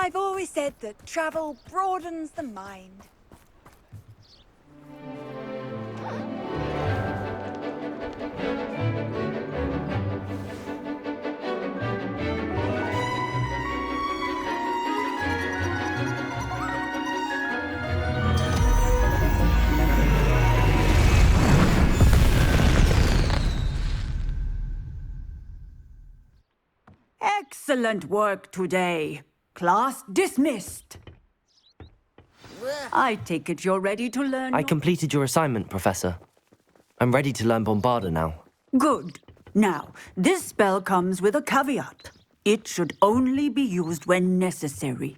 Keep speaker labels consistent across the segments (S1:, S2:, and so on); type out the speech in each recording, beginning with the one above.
S1: I've always said that travel broadens the mind.
S2: Excellent work today. Class dismissed. I take it you're ready to learn.
S3: I completed your assignment, Professor. I'm ready to learn Bombarda now.
S2: Good. Now, this spell comes with a caveat. It should only be used when necessary.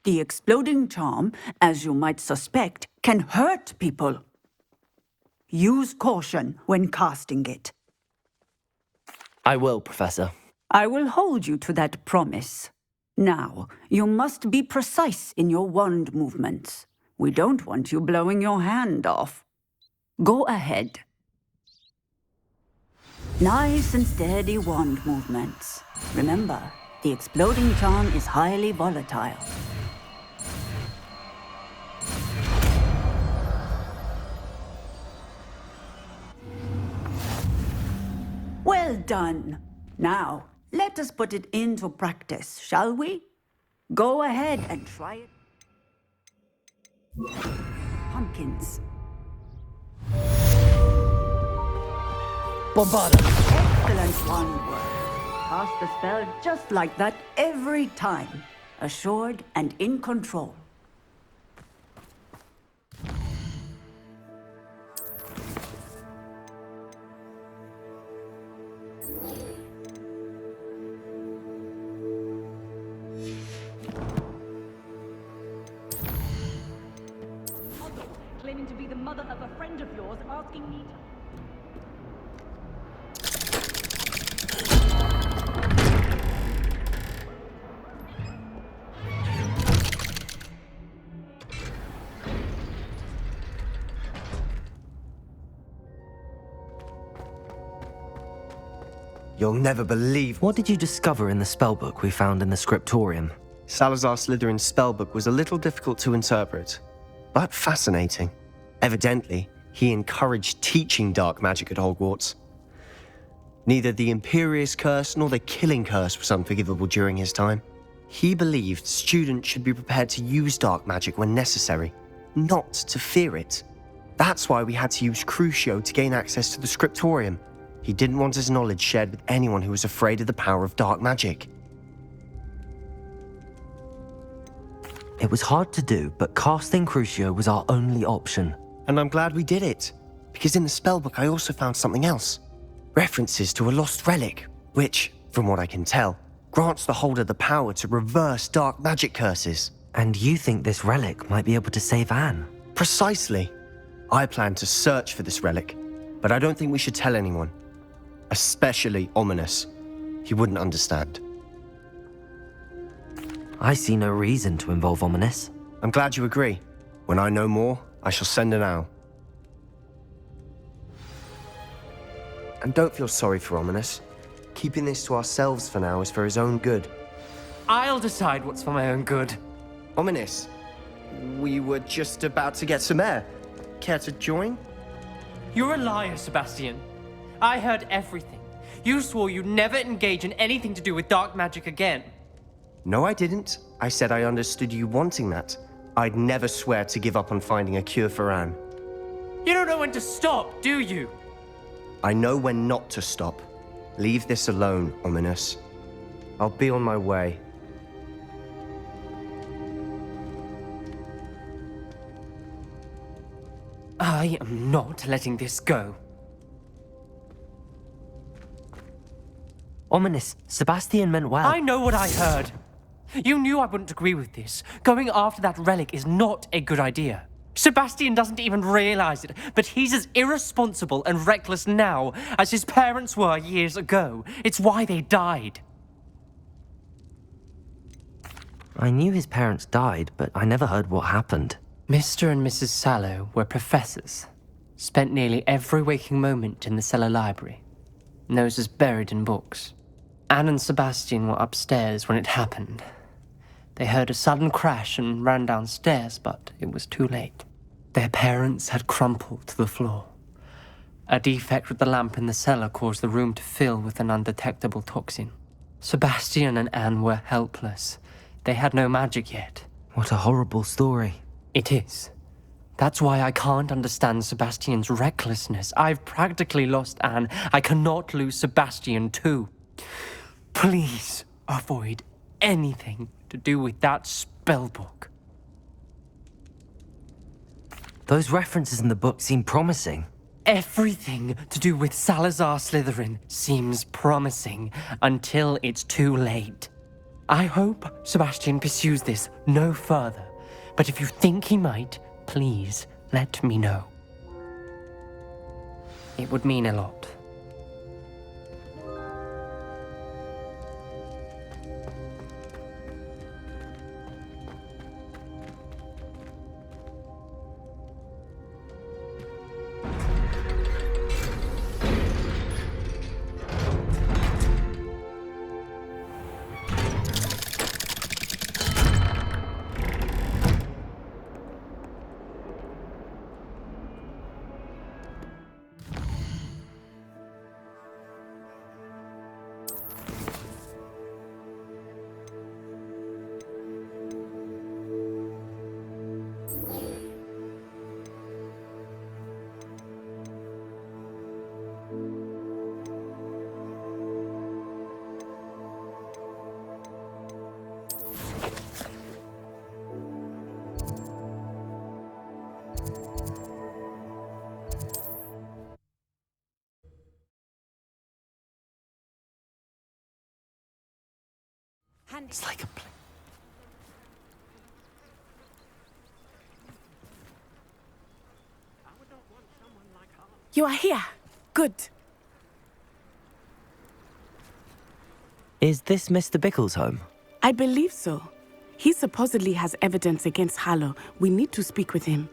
S2: The exploding charm, as you might suspect, can hurt people. Use caution when casting it.
S3: I will, Professor.
S2: I will hold you to that promise. Now, you must be precise in your wand movements. We don't want you blowing your hand off. Go ahead. Nice and steady wand movements. Remember, the exploding charm is highly volatile. Well done. Now, let us put it into practice, shall we? Go ahead and try it. Pumpkins.
S3: Bombarda!
S2: Excellent wand work. Cast the spell just like that every time. Assured and in control.
S4: Claiming to be the mother of a friend of yours, asking me to...
S5: You'll never believe...
S3: What did you discover in the spellbook we found in the scriptorium?
S5: Salazar Slytherin's spellbook was a little difficult to interpret, but fascinating. Evidently, he encouraged teaching dark magic at Hogwarts. Neither the Imperious Curse nor the Killing Curse was unforgivable during his time. He believed students should be prepared to use dark magic when necessary, not to fear it. That's why we had to use Crucio to gain access to the scriptorium. He didn't want his knowledge shared with anyone who was afraid of the power of dark magic.
S3: It was hard to do, but casting Crucio was our only option.
S5: And I'm glad we did it, because in the spellbook I also found something else. References to a lost relic, which, from what I can tell, grants the holder the power to reverse dark magic curses.
S3: And you think this relic might be able to save Anne?
S5: Precisely. I plan to search for this relic, but I don't think we should tell anyone. Especially Ominous. He wouldn't understand.
S3: I see no reason to involve Ominous.
S5: I'm glad you agree. When I know more, I shall send an owl. And don't feel sorry for Ominous. Keeping this to ourselves for now is for his own good.
S6: I'll decide what's for my own good.
S5: Ominous, we were just about to get some air. Care to join?
S6: You're a liar, Sebastian. I heard everything. You swore you'd never engage in anything to do with dark magic again.
S5: No, I didn't. I said I understood you wanting that. I'd never swear to give up on finding a cure for Anne.
S6: You don't know when to stop, do you?
S5: I know when not to stop. Leave this alone, Ominous. I'll be on my way.
S6: I am not letting this go.
S3: Ominous, Sebastian meant well.
S6: I know what I heard. You knew I wouldn't agree with this. Going after that relic is not a good idea. Sebastian doesn't even realize it, but he's as irresponsible and reckless now as his parents were years ago. It's why they died.
S3: I knew his parents died, but I never heard what happened.
S6: Mr. and Mrs. Sallow were professors. Spent nearly every waking moment in the cellar library. Noses buried in books. Anne and Sebastian were upstairs when it happened. They heard a sudden crash and ran downstairs, but it was too late. Their parents had crumpled to the floor. A defect with the lamp in the cellar caused the room to fill with an undetectable toxin. Sebastian and Anne were helpless. They had no magic yet.
S3: What a horrible story.
S6: It is. That's why I can't understand Sebastian's recklessness. I've practically lost Anne. I cannot lose Sebastian too. Please avoid anything to do with that spellbook.
S3: Those references in the book seem promising.
S6: Everything to do with Salazar Slytherin seems promising until it's too late. I hope Sebastian pursues this no further, but if you think he might, please let me know. It would mean a lot. It's like a play.
S7: You are here. Good.
S3: Is this Mr. Bickle's home?
S7: I believe so. He supposedly has evidence against Harlow. We need to speak with him.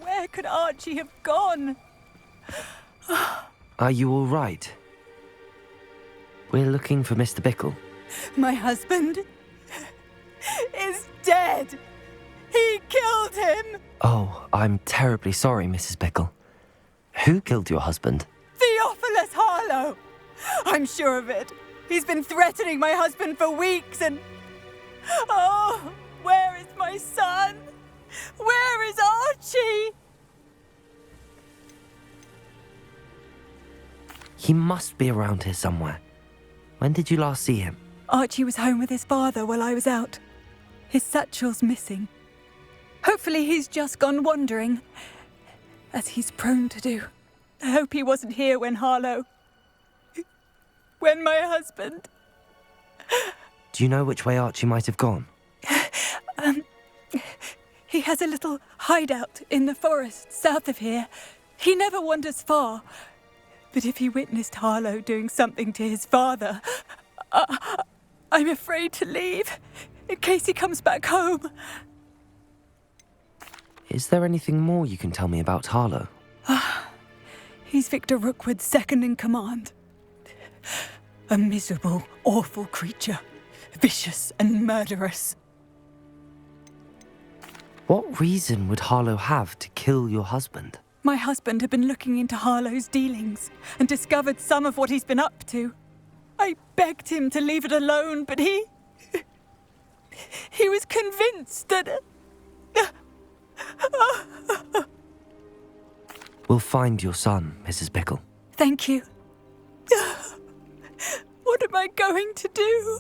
S1: Where could Archie have gone?
S3: Are you all right? We're looking for Mr. Bickle.
S1: My husband is dead. He killed him.
S3: Oh, I'm terribly sorry, Mrs. Bickle. Who killed your husband?
S1: Theophilus Harlow. I'm sure of it. He's been threatening my husband for weeks and... Oh, where is my son? Where is Archie?
S3: He must be around here somewhere. When did you last see him?
S1: Archie was home with his father while I was out. His satchel's missing. Hopefully he's just gone wandering, as he's prone to do. I hope he wasn't here when Harlow... when my husband...
S3: Do you know which way Archie might have gone?
S1: He has a little hideout in the forest south of here. He never wanders far. But if he witnessed Harlow doing something to his father, I'm afraid to leave, in case he comes back home.
S3: Is there anything more you can tell me about Harlow?
S1: He's Victor Rookwood's second in command. A miserable, awful creature. Vicious and murderous.
S3: What reason would Harlow have to kill your husband?
S1: My husband had been looking into Harlow's dealings and discovered some of what he's been up to. I begged him to leave it alone, but he was convinced that...
S3: We'll find your son, Mrs. Bickle.
S1: Thank you. What am I going to do?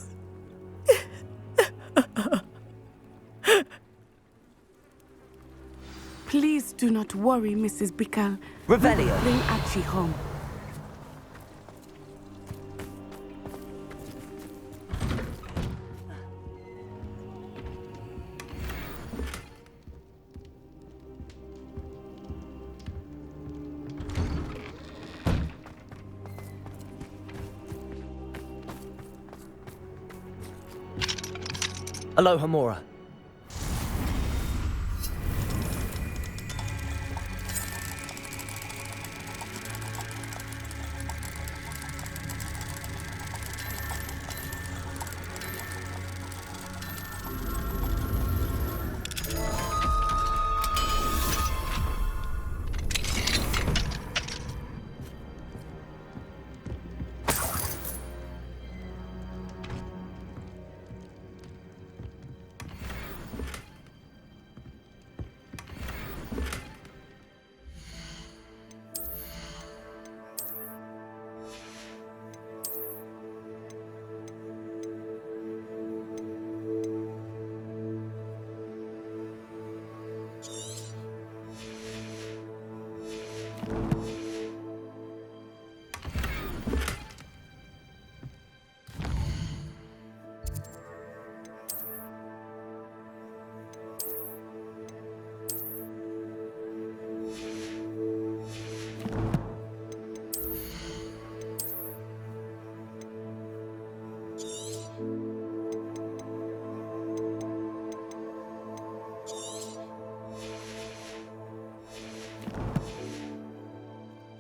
S7: Please do not worry, Mrs. Bickle.
S3: Revelio.
S7: Bring Archie home.
S3: Aloha, Mora.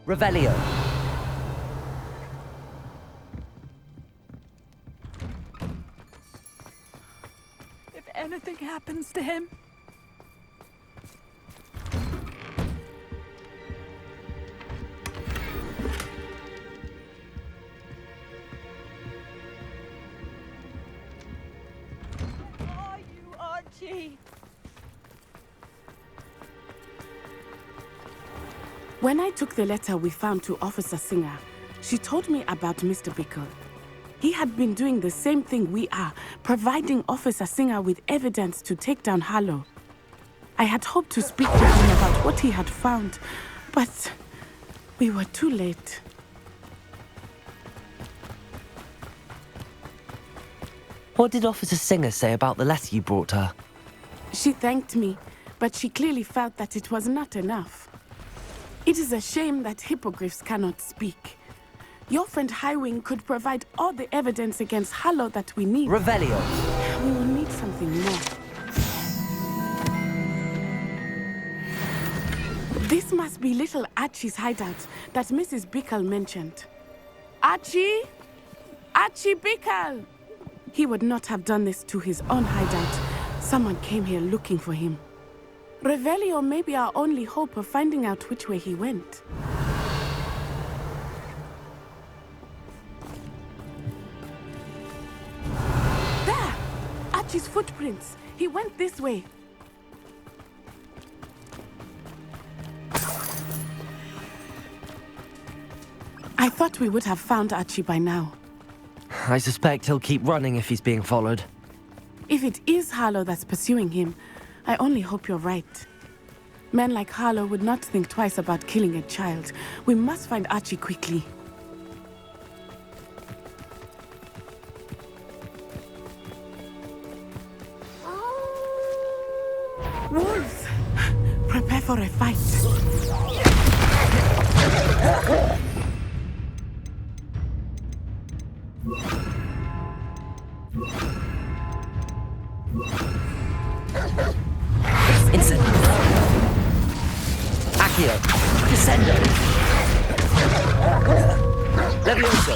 S3: Revelio.
S1: If anything happens to him... Where are you, Archie?
S7: When I took the letter we found to Officer Singer, she told me about Mr. Bickle. He had been doing the same thing we are, providing Officer Singer with evidence to take down Harlow. I had hoped to speak to him about what he had found, but we were too late.
S3: What did Officer Singer say about the letter you brought her?
S7: She thanked me, but she clearly felt that it was not enough. It is a shame that hippogriffs cannot speak. Your friend Highwing could provide all the evidence against Harlow that we need.
S3: Revelio.
S7: We will need something more. This must be little Archie's hideout that Mrs. Bickle mentioned. Archie? Archie Bickle! He would not have done this to his own hideout. Someone came here looking for him. Revelio may be our only hope of finding out which way he went. There! Archie's footprints. He went this way. I thought we would have found Archie by now.
S3: I suspect he'll keep running if he's being followed.
S7: If it is Harlow that's pursuing him, I only hope you're right. Men like Harlow would not think twice about killing a child. We must find Archie quickly. Wolves! Prepare for a fight.
S3: Instant. Accio. Descendo. Levioso.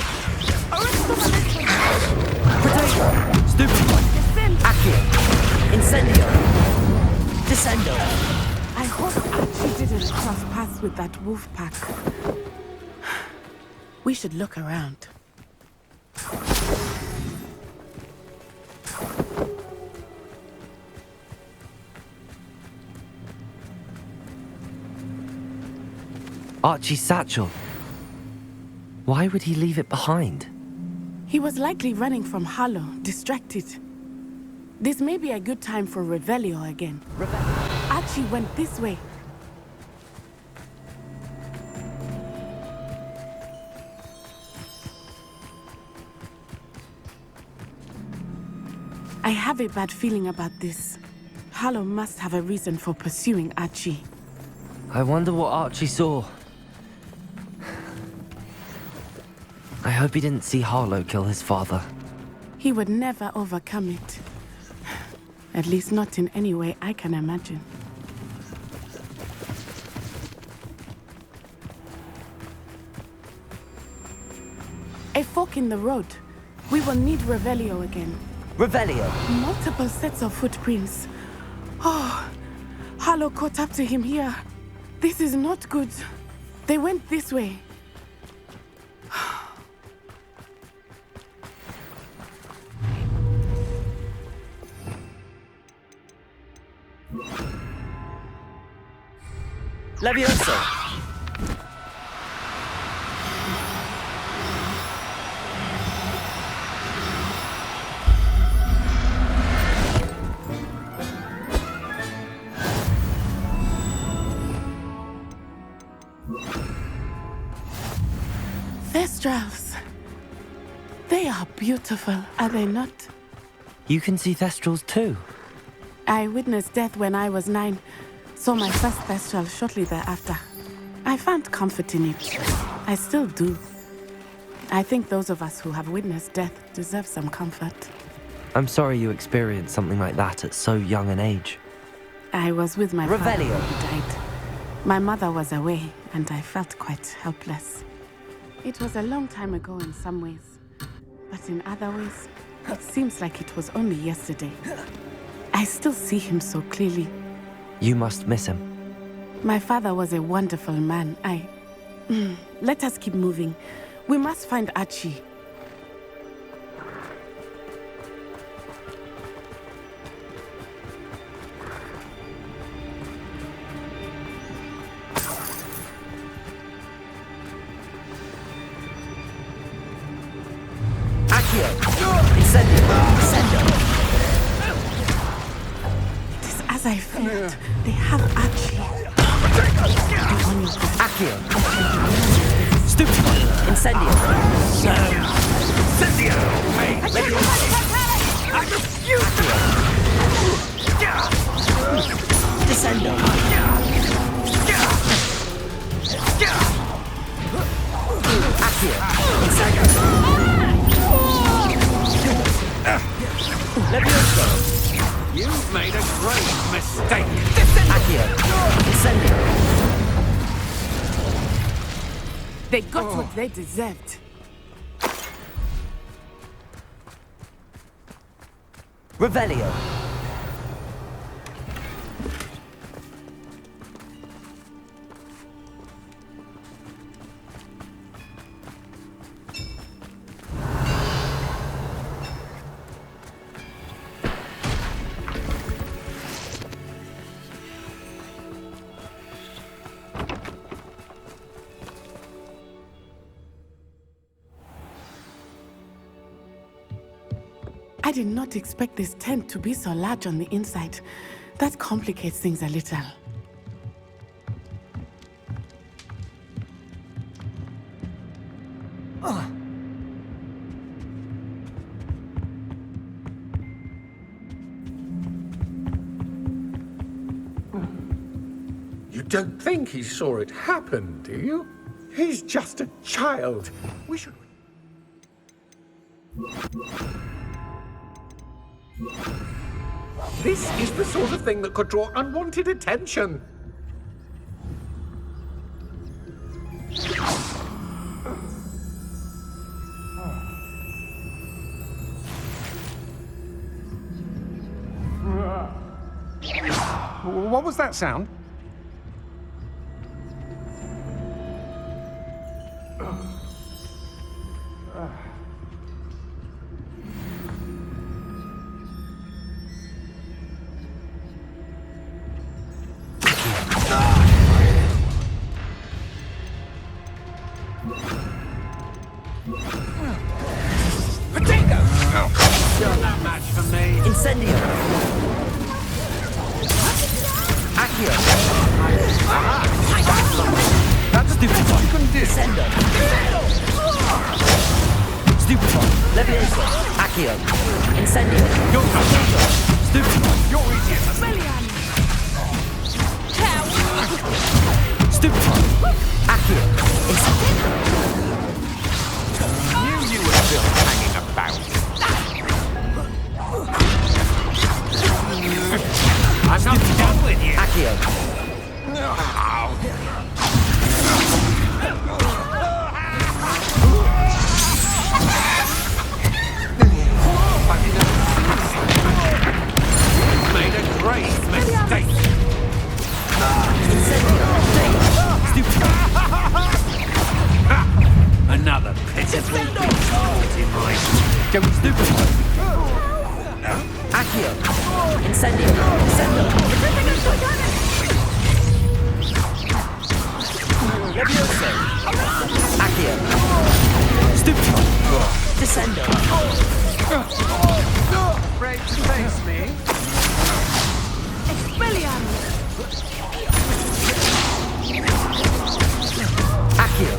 S3: Potato. Stupid. Accio. Incendio. Descendo.
S7: I hope Archie didn't cross paths with that wolf pack. We should look around.
S3: Archie's satchel. Why would he leave it behind?
S7: He was likely running from Harlow, distracted. This may be a good time for Revelio again. Archie went this way. I have a bad feeling about this. Harlow must have a reason for pursuing Archie.
S3: I wonder what Archie saw. I hope he didn't see Harlow kill his father.
S7: He would never overcome it. At least not in any way I can imagine. A fork in the road. We will need Revelio again.
S3: Revelio.
S7: Multiple sets of footprints. Oh, Harlow caught up to him here. This is not good. They went this way.
S3: Levioso.
S7: Thestrals. They are beautiful, are they not?
S3: You can see Thestrals too.
S7: I witnessed death when I was 9. Saw my first Thestral shortly thereafter. I found comfort in it. I still do. I think those of us who have witnessed death deserve some comfort.
S3: I'm sorry you experienced something like that at so young an age.
S7: I was with my father
S3: Revelio.
S7: when he died. My mother was away, and I felt quite helpless. It was a long time ago in some ways, but in other ways, it seems like it was only yesterday. I still see him so clearly.
S3: You must miss him.
S7: My father was a wonderful man. Let us keep moving. We must find Archie. It is as I feared. They have Archie.
S3: Accio! Stupefy! Incendio!
S8: Incendio! I refuse to...
S3: Descendo! Accio! Incendio! Levioso!
S8: You've made a great mistake.
S3: Accio! Incendio!
S7: They got what they deserved.
S3: Revelio!
S7: I did not expect this tent to be so large on the inside. That complicates things a little.
S9: You don't think he saw it happen, do you? He's just a child. We should... This is the sort of thing that could draw unwanted attention. What was that sound?
S3: Incendio! Accio!
S9: That's stupefy. You can do.
S3: Sendo! Stupefy! Levioso! Accio! Incendio!
S9: You're not.
S3: Stupefy!
S9: You're idiot.
S3: Stupefy! Accio! Incendio!
S9: Knew you were still hanging about. I'm not done with you.
S3: Accio!
S9: You've made a great mistake. Another pitiful beast in my... Don't stupefy.
S3: Accio! Incendio! Sendo! Levioso! Accio! Stupefy! Descendo!
S9: Afraid to face me?
S3: Accio!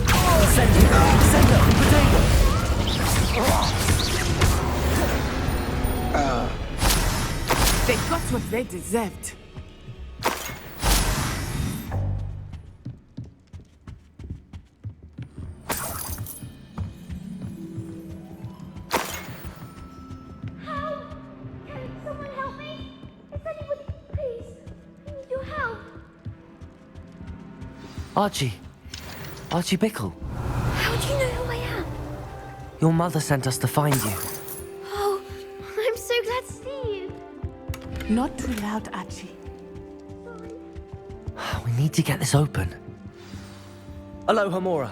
S3: Incendio! Sendo! Potato!
S7: They got what they deserved.
S10: Someone help me! Is anybody... Please, I need your help.
S3: Archie. Archie Bickle.
S10: How do you know who I am?
S3: Your mother sent us to find you.
S10: Oh, I'm so glad to see you.
S7: Not too loud, Archie.
S3: We need to get this open. Hello, Hamora.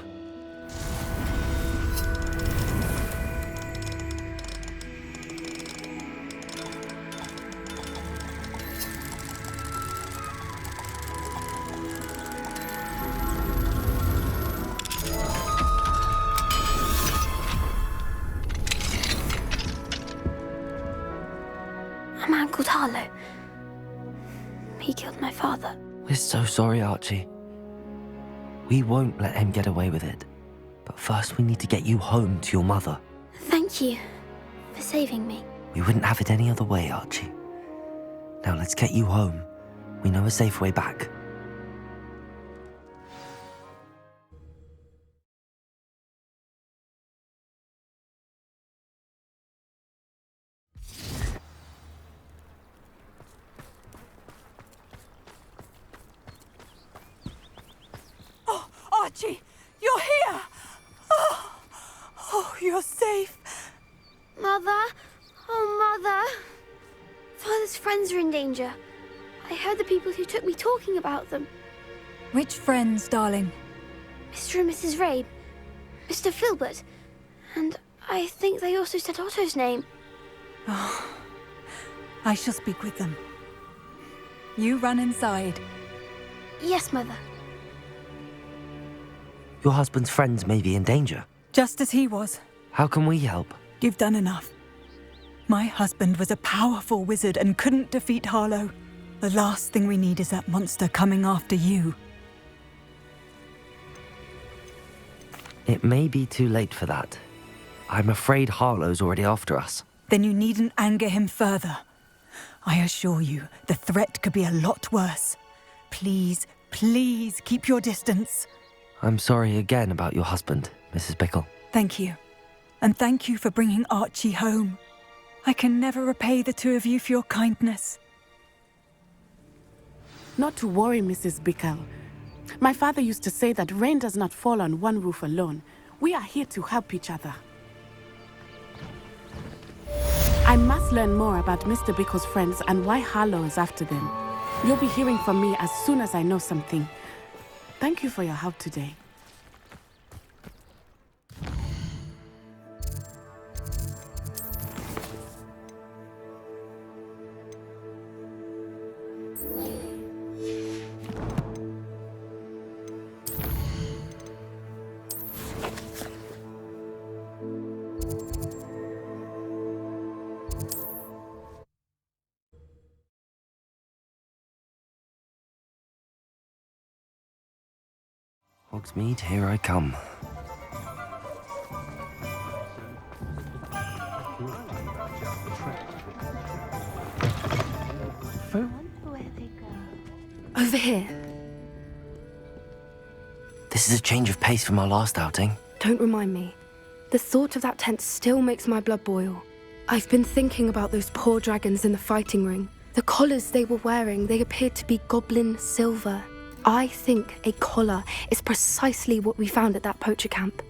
S10: A man called Harlow. He killed my father.
S3: We're so sorry, Archie. We won't let him get away with it. But first we need to get you home to your mother.
S10: Thank you for saving me.
S3: We wouldn't have it any other way, Archie. Now let's get you home. We know a safe way back.
S1: Archie, you're here! Oh, you're safe.
S10: Mother? Oh, Mother. Father's friends are in danger. I heard the people who took me talking about them.
S1: Which friends, darling?
S10: Mr. and Mrs. Rabe, Mr. Filbert, and I think they also said Otto's name.
S1: Oh, I shall speak with them. You run inside.
S10: Yes, Mother.
S3: Your husband's friends may be in danger.
S1: Just as he was.
S3: How can we help?
S1: You've done enough. My husband was a powerful wizard and couldn't defeat Harlow. The last thing we need is that monster coming after you.
S3: It may be too late for that. I'm afraid Harlow's already after us.
S1: Then you needn't anger him further. I assure you, the threat could be a lot worse. Please, please keep your distance.
S3: I'm sorry again about your husband, Mrs. Bickle.
S1: Thank you. And thank you for bringing Archie home. I can never repay the two of you for your kindness.
S7: Not to worry, Mrs. Bickle. My father used to say that rain does not fall on one roof alone. We are here to help each other. I must learn more about Mr. Bickle's friends and why Harlow is after them. You'll be hearing from me as soon as I know something. Thank you for your help today.
S3: Hogsmeade, here I come.
S11: Over here.
S3: This is a change of pace from our last outing.
S11: Don't remind me. The thought of that tent still makes my blood boil. I've been thinking about those poor dragons in the fighting ring. The collars they were wearing, they appeared to be goblin silver. I think a collar is precisely what we found at that poacher camp.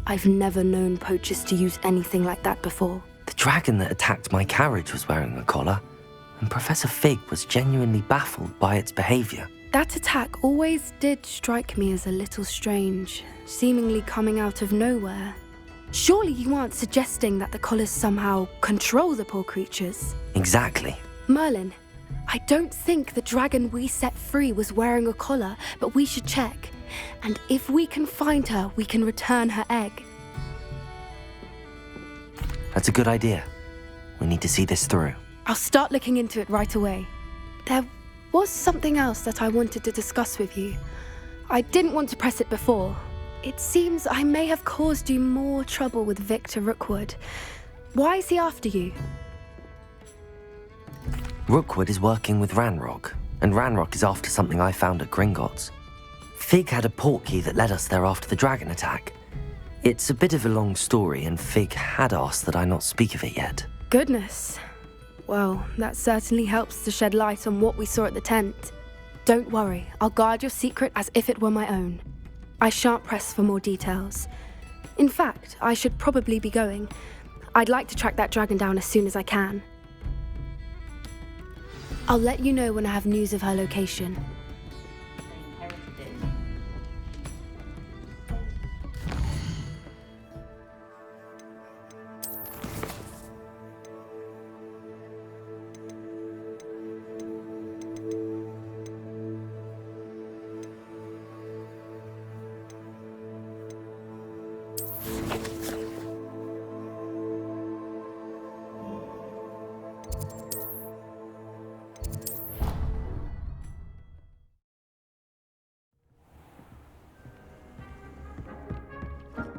S11: I've never known poachers to use anything like that before.
S3: The dragon that attacked my carriage was wearing a collar, and Professor Fig was genuinely baffled by its behavior.
S11: That attack always did strike me as a little strange, seemingly coming out of nowhere. Surely you aren't suggesting that the collars somehow control the poor creatures?
S3: Exactly.
S11: Merlin, I don't think the dragon we set free was wearing a collar, but we should check. And if we can find her, we can return her egg.
S3: That's a good idea. We need to see this through.
S11: I'll start looking into it right away. There was something else that I wanted to discuss with you. I didn't want to press it before. It seems I may have caused you more trouble with Victor Rookwood. Why is he after you?
S3: Rookwood is working with Ranrock, and Ranrock is after something I found at Gringotts. Fig had a portkey that led us there after the dragon attack. It's a bit of a long story, and Fig had asked that I not speak of it yet.
S11: Goodness. Well, that certainly helps to shed light on what we saw at the tent. Don't worry, I'll guard your secret as if it were my own. I shan't press for more details. In fact, I should probably be going. I'd like to track that dragon down as soon as I can. I'll let you know when I have news of her location.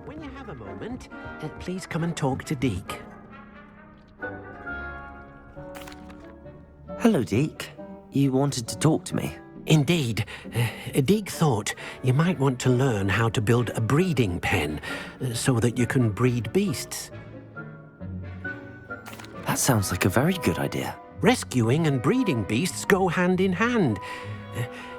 S12: When you have a moment, please come and talk to Deke.
S3: Hello, Deke. You wanted to talk to me?
S12: Indeed. Deke thought you might want to learn how to build a breeding pen so that you can breed beasts.
S3: That sounds like a very good idea.
S12: Rescuing and breeding beasts go hand in hand.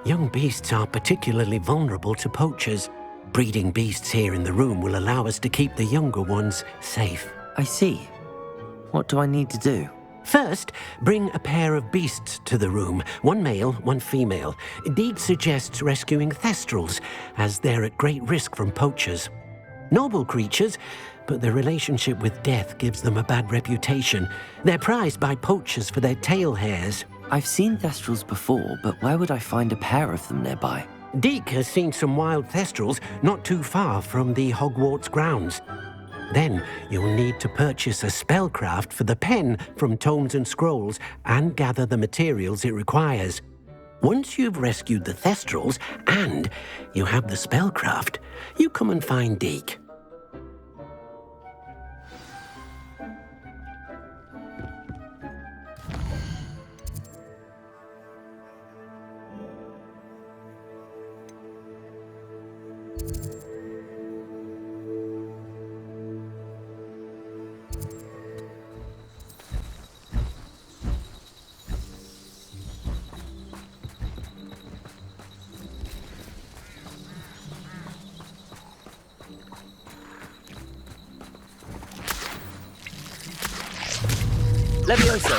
S12: Young beasts are particularly vulnerable to poachers. Breeding beasts here in the room will allow us to keep the younger ones safe.
S3: I see. What do I need to do?
S12: First, bring a pair of beasts to the room. One male, one female. Deke suggests rescuing thestrals, as they're at great risk from poachers. Noble creatures, but their relationship with death gives them a bad reputation. They're prized by poachers for their tail hairs.
S3: I've seen thestrals before, but where would I find a pair of them nearby?
S12: Deke has seen some wild thestrals not too far from the Hogwarts grounds. Then you'll need to purchase a spellcraft for the pen from Tomes and Scrolls and gather the materials it requires. Once you've rescued the thestrals and you have the spellcraft, you come and find Deke.
S3: Levioso!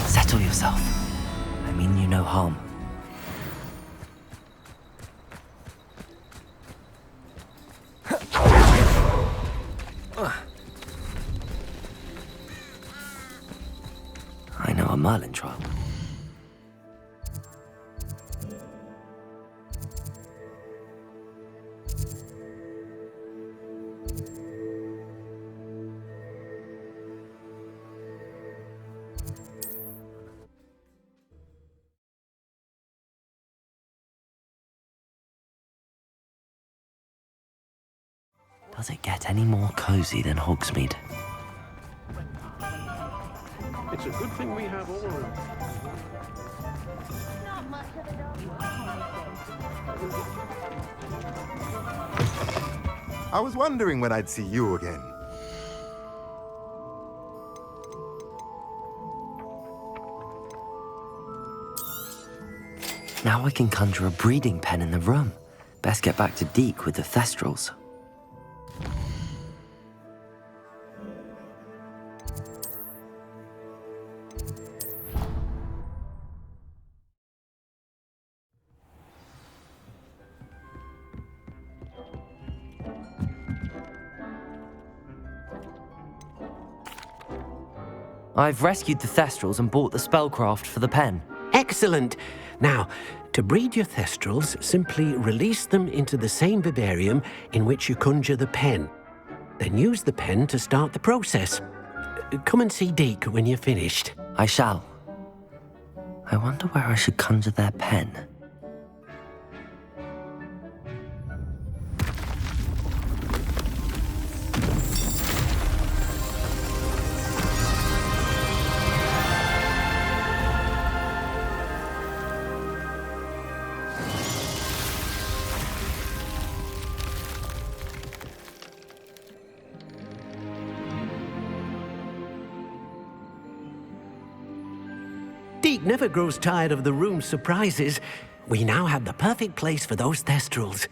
S3: Settle yourself. I mean you no harm. I know a Merlin trial. Does it get any more cozy than Hogsmeade?
S9: It's a good thing we have all.
S13: I was wondering when I'd see you again.
S3: Now I can conjure a breeding pen in the room. Best get back to Deke with the thestrals. I've rescued the thestrals and bought the spellcraft for the pen.
S12: Excellent! Now, to breed your thestrals, simply release them into the same vivarium in which you conjure the pen. Then use the pen to start the process. Come and see Deke when you're finished.
S3: I shall. I wonder where I should conjure their pen.
S12: Deek never grows tired of the room's surprises. We now have the perfect place for those thestrals.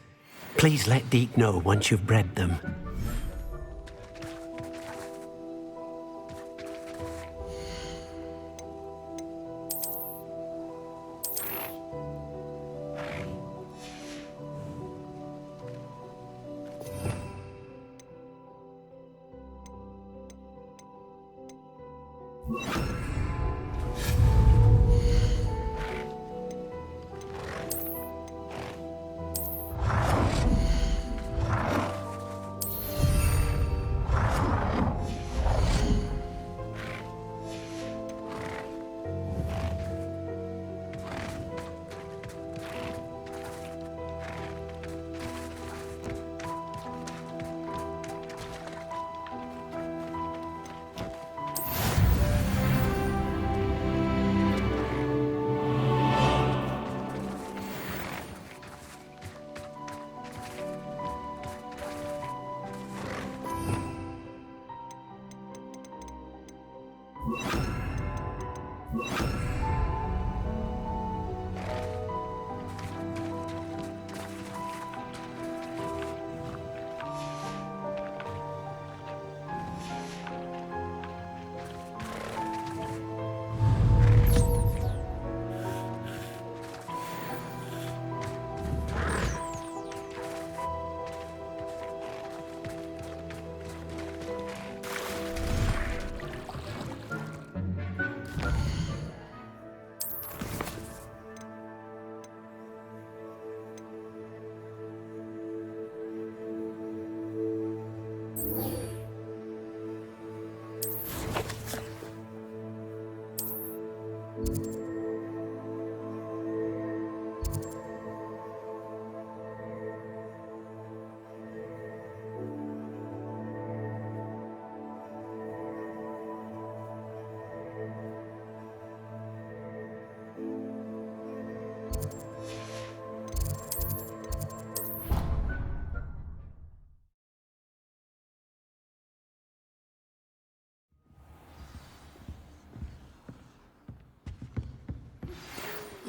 S12: Please let Deek know once you've bred them.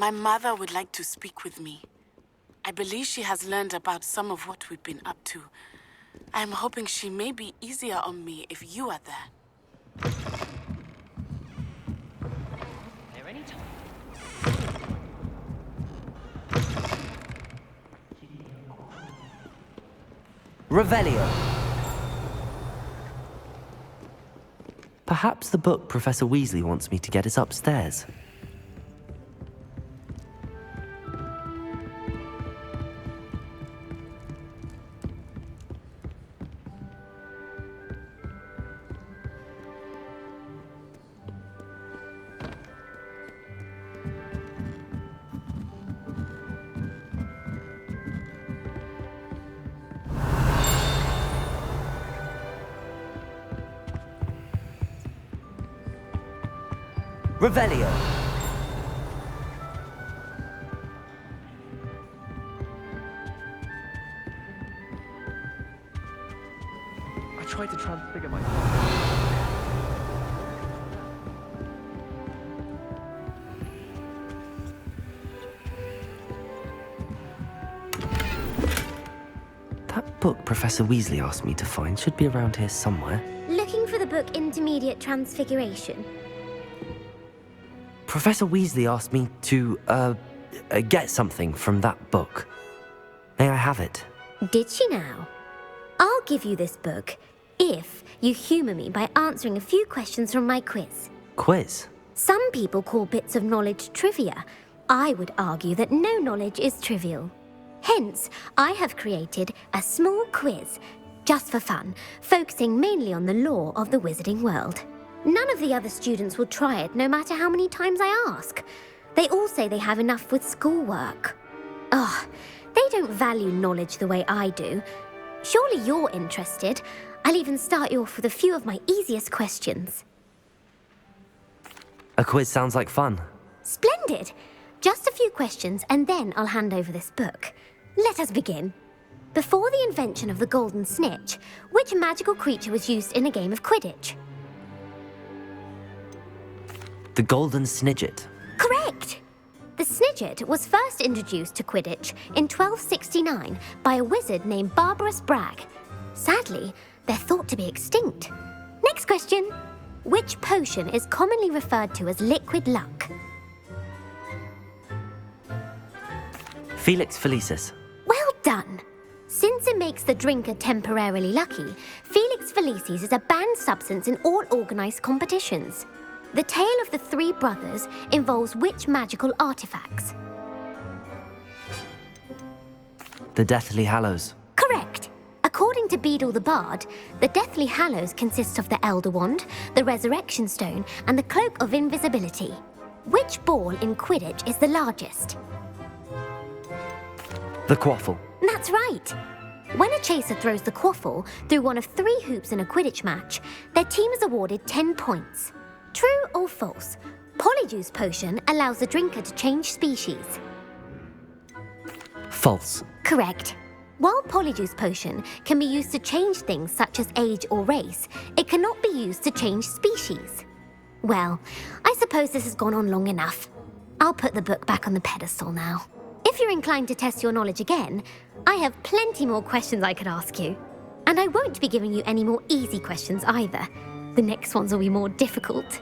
S7: My mother would like to speak with me. I believe she has learned about some of what we've been up to. I'm hoping she may be easier on me if you are there.
S6: There any time.
S3: Revelio. Perhaps the book Professor Weasley wants me to get is upstairs. Revelio.
S6: I tried to transfigure my...
S3: That book Professor Weasley asked me to find should be around here somewhere.
S10: Looking for the book Intermediate Transfiguration.
S3: Professor Weasley asked me to, get something from that book. May I have it?
S10: Did she now? I'll give you this book if you humour me by answering a few questions from my quiz.
S3: Quiz?
S10: Some people call bits of knowledge trivia. I would argue that no knowledge is trivial. Hence, I have created a small quiz, just for fun, focusing mainly on the lore of the wizarding world. None of the other students will try it, no matter how many times I ask. They all say they have enough with schoolwork. Ugh, they don't value knowledge the way I do. Surely you're interested. I'll even start you off with a few of my easiest questions.
S3: A quiz sounds like fun.
S10: Splendid! Just a few questions, and then I'll hand over this book. Let us begin. Before the invention of the golden snitch, which magical creature was used in a game of Quidditch?
S3: The Golden Snidget.
S10: Correct! The Snidget was first introduced to Quidditch in 1269 by a wizard named Barbarous Bragg. Sadly, they're thought to be extinct. Next question. Which potion is commonly referred to as liquid luck?
S3: Felix Felicis.
S10: Well done! Since it makes the drinker temporarily lucky, Felix Felicis is a banned substance in all organised competitions. The tale of the three brothers involves which magical artifacts?
S3: The Deathly Hallows.
S10: Correct! According to Beedle the Bard, the Deathly Hallows consists of the Elder Wand, the Resurrection Stone, and the Cloak of Invisibility. Which ball in Quidditch is the largest?
S3: The Quaffle.
S10: That's right! When a chaser throws the quaffle through one of 3 hoops in a Quidditch match, their team is awarded 10 points. True or false? Polyjuice Potion allows the drinker to change species.
S3: False.
S10: Correct. While Polyjuice Potion can be used to change things such as age or race, it cannot be used to change species. Well, I suppose this has gone on long enough. I'll put the book back on the pedestal now. If you're inclined to test your knowledge again, I have plenty more questions I could ask you. And I won't be giving you any more easy questions either. The next ones will be more difficult.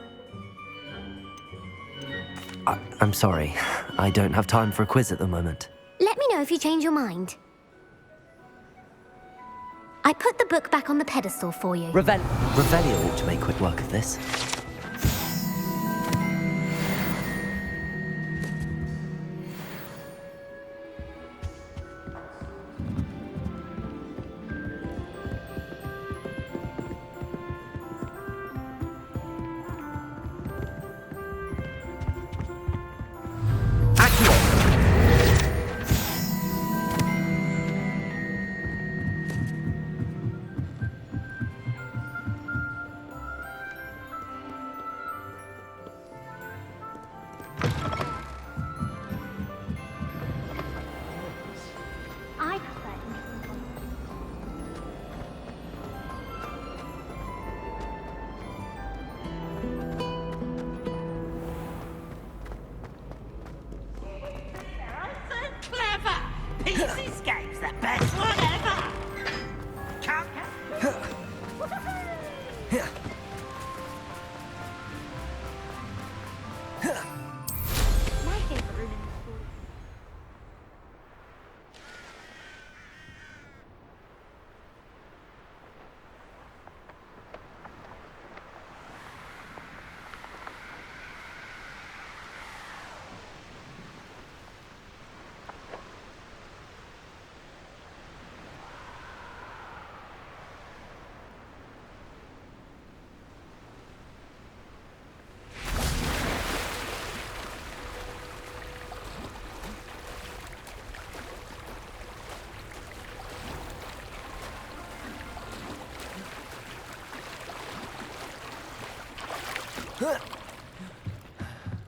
S3: I'm sorry. I don't have time for a quiz at the moment.
S10: Let me know if you change your mind. I put the book back on the pedestal for you.
S3: Revelio ought to make quick work of this.
S4: This escape's the best one ever! Come.
S10: My favorite room in the school.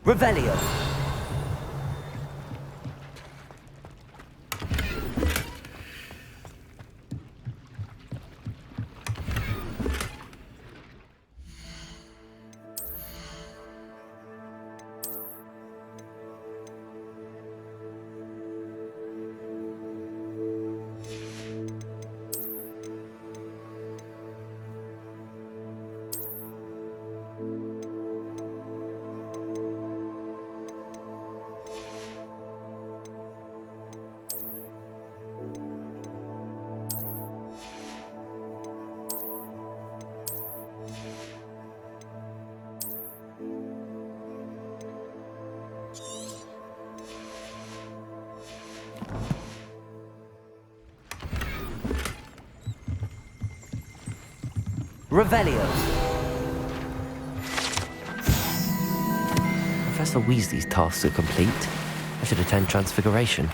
S3: Revelio. Revelio. Professor Weasley's tasks are complete. I should attend Transfiguration.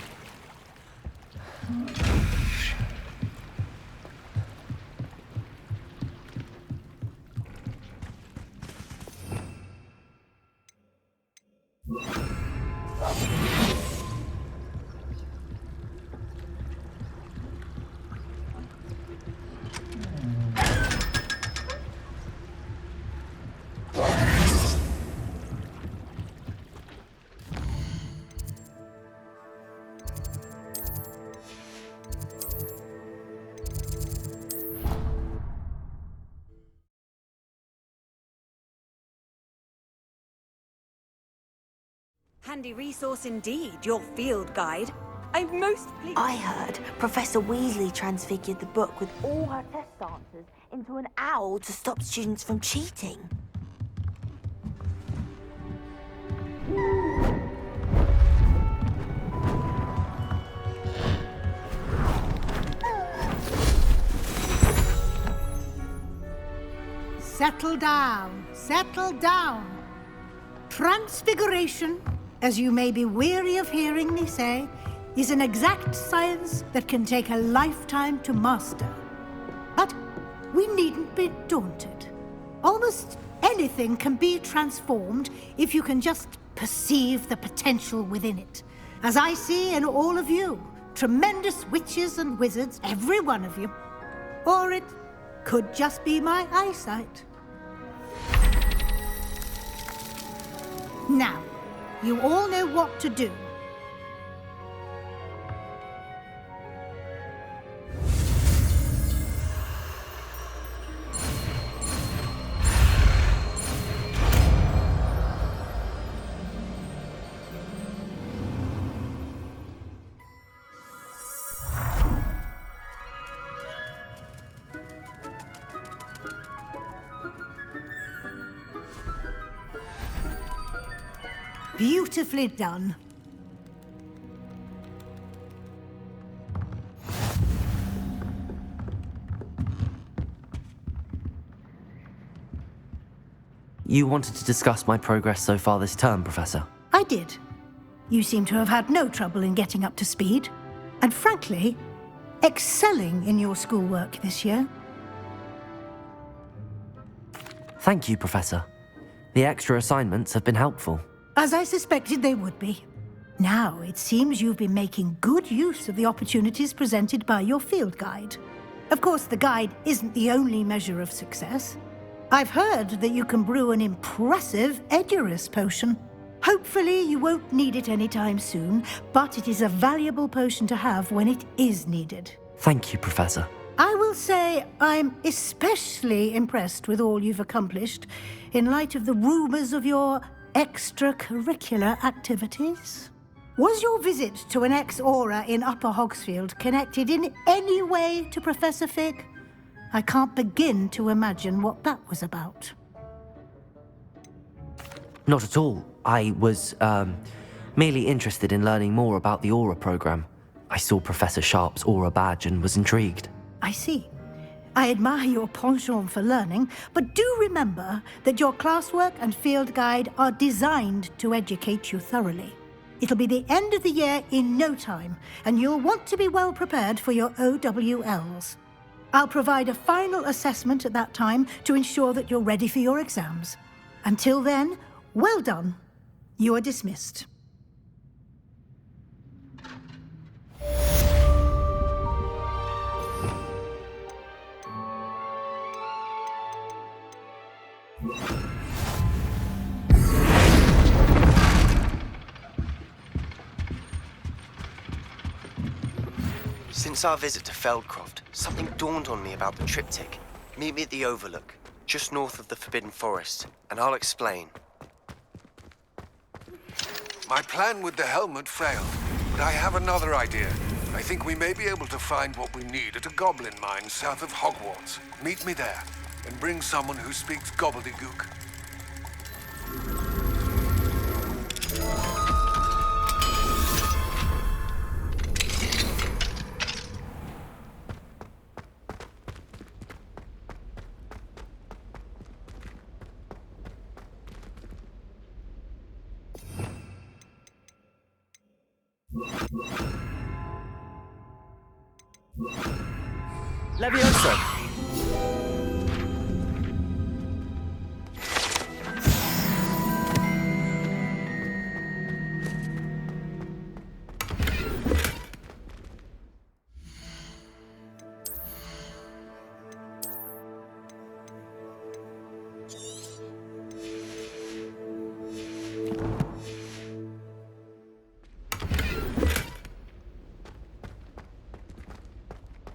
S2: Handy resource indeed, your field guide. I'm most pleased.
S14: I heard Professor Weasley transfigured the book with all her test answers into an owl to stop students from cheating.
S15: Settle down, settle down. Transfiguration, as you may be weary of hearing me say, is an exact science that can take a lifetime to master. But we needn't be daunted. Almost anything can be transformed if you can just perceive the potential within it. As I see in all of you, tremendous witches and wizards, every one of you. Or it could just be my eyesight. Now, you all know what to do. Beautifully done.
S3: You wanted to discuss my progress so far this term, Professor?
S15: I did. You seem to have had no trouble in getting up to speed, and frankly, excelling in your schoolwork this year.
S3: Thank you, Professor. The extra assignments have been helpful.
S15: As I suspected they would be. Now, it seems you've been making good use of the opportunities presented by your field guide. Of course, the guide isn't the only measure of success. I've heard that you can brew an impressive Edurus potion. Hopefully, you won't need it anytime soon, but it is a valuable potion to have when it is needed.
S3: Thank you, Professor.
S15: I will say I'm especially impressed with all you've accomplished in light of the rumors of your extracurricular activities. Was your visit to an ex-aura in Upper Hogsfield connected in any way to Professor Fig? I can't begin to imagine what that was about.
S3: Not at all. I was, merely interested in learning more about the Aura program. I saw Professor Sharp's Aura badge and was intrigued.
S15: I see. I admire your penchant for learning, but do remember that your classwork and field guide are designed to educate you thoroughly. It'll be the end of the year in no time, and you'll want to be well prepared for your OWLs. I'll provide a final assessment at that time to ensure that you're ready for your exams. Until then, well done. You are dismissed.
S5: Since our visit to Feldcroft, something dawned on me about the triptych. Meet me at the Overlook, just north of the Forbidden Forest, and I'll explain.
S16: My plan with the helmet failed, but I have another idea. I think we may be able to find what we need at a goblin mine south of Hogwarts. Meet me there, and bring someone who speaks gobbledygook.
S3: Levioso!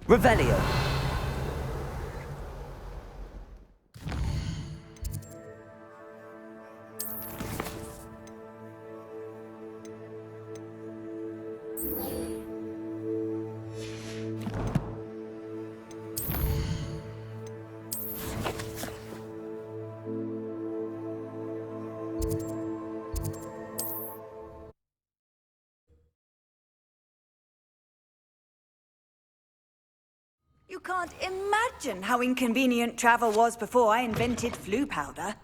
S3: Revelio!
S2: You can't imagine how inconvenient travel was before I invented flu powder.